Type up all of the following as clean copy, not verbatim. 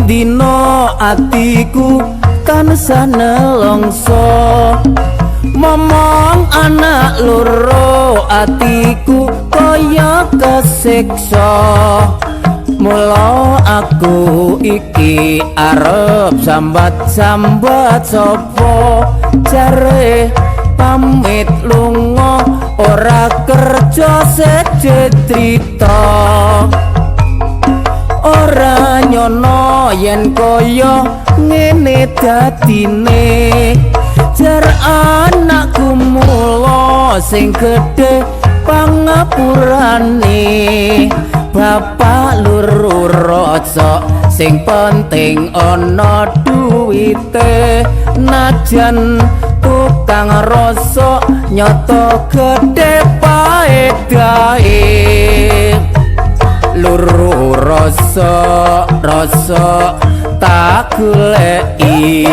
dina atiku tansah nelongso momong anak loro atiku kaya kesiksa mula aku iki arep sambat-sambat sapa jare pamit lunga ora kerja sejetrita ora nyono yen kaya ngene dadine jar anakku mula sing gedhe pangapurane bapak luru rasa sing penting ana duwite najan tukang rasa nyoto gedhe paedahe luru rasa tak goleki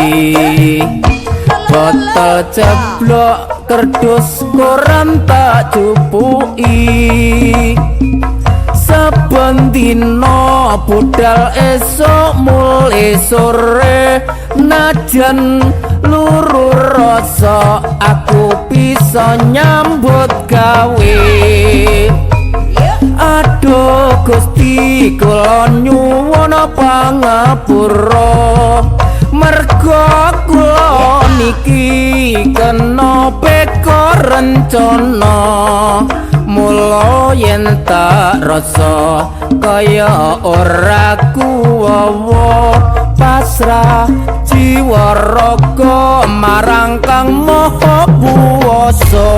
botol ceblok kerdus koran tak cupuki saben dina budal esok mulai sore najan luru rasa aku bisa nyambut gawe aduh Gusti kula nyuwun pangapura merga kula niki kena beka rencana mula yen tak rasa kaya ora kuwawa pasrah jiwa raga marang Kang Maha Kuwasa.